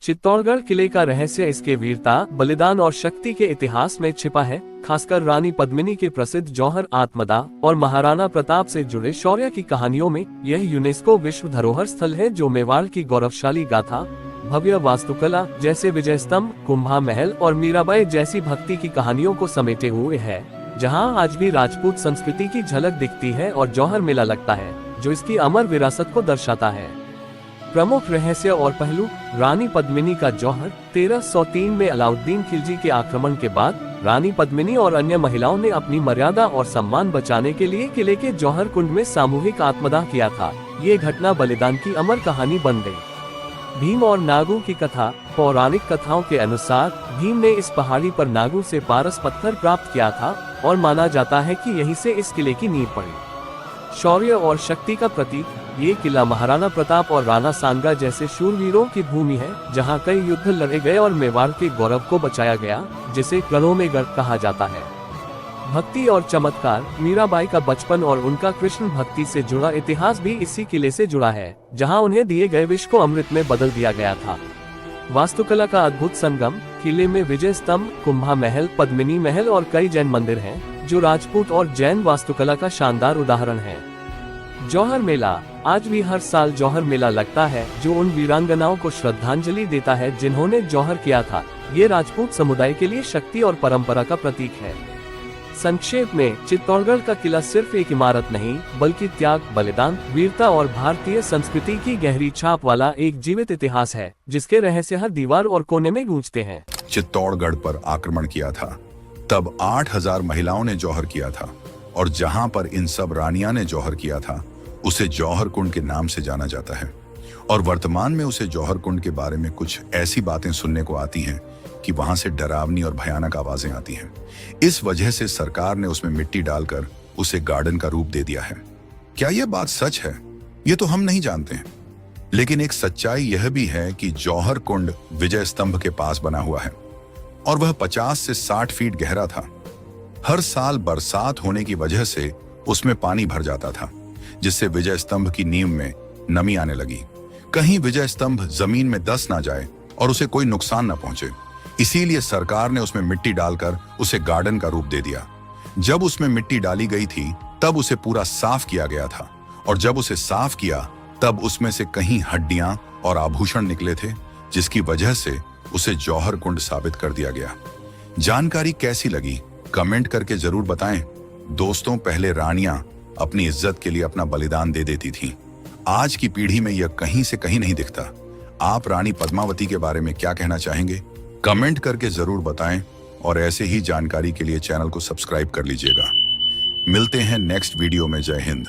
चित्तौड़गढ़ किले का रहस्य इसके वीरता, बलिदान और शक्ति के इतिहास में छिपा है। खासकर रानी पद्मिनी के प्रसिद्ध जौहर आत्मदा और महाराणा प्रताप से जुड़े शौर्य की कहानियों में यह यूनेस्को विश्व धरोहर स्थल है, जो मेवाड़ की गौरवशाली गाथा, भव्य वास्तुकला जैसे विजय स्तंभ, कुंभा महल और मीराबाई जैसी भक्ति की कहानियों को समेटे हुए है। जहां आज भी राजपूत संस्कृति की झलक दिखती है और जौहर मेला लगता है, जो इसकी अमर विरासत को दर्शाता है। प्रमुख रहस्य और पहलू। रानी पद्मिनी का जौहर 1303 में अलाउद्दीन खिलजी के आक्रमण के बाद रानी पद्मिनी और अन्य महिलाओं ने अपनी मर्यादा और सम्मान बचाने के लिए किले के जौहर कुंड में सामूहिक आत्मदाह किया था। ये घटना बलिदान की अमर कहानी बन गई। भीम और नागू की कथा। पौराणिक कथाओं के अनुसार भीम ने इस पहाड़ी पर नागू से पारस पत्थर प्राप्त किया था और माना जाता है कि यहीं से इस किले की नींव पड़ी। शौर्य और शक्ति का प्रतीक। ये किला महाराणा प्रताप और राणा सांगा जैसे शूरवीरों की भूमि है, जहां कई युद्ध लड़े गए और मेवाड़ के गौरव को बचाया गया, जिसे रणों में गढ़ कहा जाता है। भक्ति और चमत्कार। मीराबाई का बचपन और उनका कृष्ण भक्ति से जुड़ा इतिहास भी इसी किले से जुड़ा है, जहां उन्हें दिए गए विष को अमृत में बदल दिया गया था। वास्तुकला का अद्भुत संगम। किले में विजय स्तंभ, कुंभा महल, पद्मिनी महल और कई जैन मंदिर हैं, जो राजपूत और जैन वास्तुकला का शानदार उदाहरण है। जौहर मेला। आज भी हर साल जौहर मेला लगता है, जो उन वीरांगनाओं को श्रद्धांजलि देता है जिन्होंने जौहर किया था। ये राजपूत समुदाय के लिए शक्ति और परंपरा का प्रतीक है। संक्षेप में, चित्तौड़गढ़ का किला सिर्फ एक इमारत नहीं, बल्कि त्याग, बलिदान, वीरता और भारतीय संस्कृति की गहरी छाप वाला एक जीवित इतिहास है, जिसके रहस्य हर दीवार और कोने में गूंजते हैं। चित्तौड़गढ़ पर आक्रमण किया था, तब 8000 महिलाओं ने जौहर किया था, और जहां पर इन सब रानियां ने जौहर किया था, उसे जौहर कुंड के नाम से जाना जाता है। और वर्तमान में उसे जौहर कुंड के बारे में कुछ ऐसी बातें सुनने को आती हैं कि वहां से डरावनी और भयानक आवाजें आती हैं। इस वजह से सरकार ने उसमें मिट्टी डालकर उसे गार्डन का रूप दे दिया है। क्या यह बात सच है? ये तो हम नहीं जानते हैं, लेकिन एक सच्चाई यह भी है कि जौहर कुंड विजय स्तंभ के पास बना हुआ है और वह 50 से 60 फीट गहरा था। हर साल बरसात होने की वजह से उसमें पानी भर जाता था, जिससे विजय स्तंभ की नींव में नमी आने लगी। कहीं विजय स्तंभ जमीन में दस ना जाए और उसे कोई नुकसान न पहुंचे, इसीलिए सरकार ने उसमें मिट्टी डालकर उसे गार्डन का रूप दे दिया। जब उसमें मिट्टी डाली गई थी, तब उसे पूरा साफ किया गया था, और जब उसे साफ किया, तब उसमें से कहीं हड्डियां और आभूषण निकले थे, जिसकी वजह से उसे जौहर कुंड साबित कर दिया गया। जानकारी कैसी लगी? कमेंट करके जरूर बताएं। दोस्तों, पहले रानियां अपनी इज्जत के लिए अपना बलिदान दे देती थीं। आज की पीढ़ी में यह कहीं से कहीं नहीं दिखता। आप रानी पद्मावती के बारे में क्या कहना चाहेंगे? कमेंट करके जरूर बताएं, और ऐसे ही जानकारी के लिए चैनल को सब्सक्राइब कर लीजिएगा। मिलते हैं नेक्स्ट वीडियो में। जय हिंद।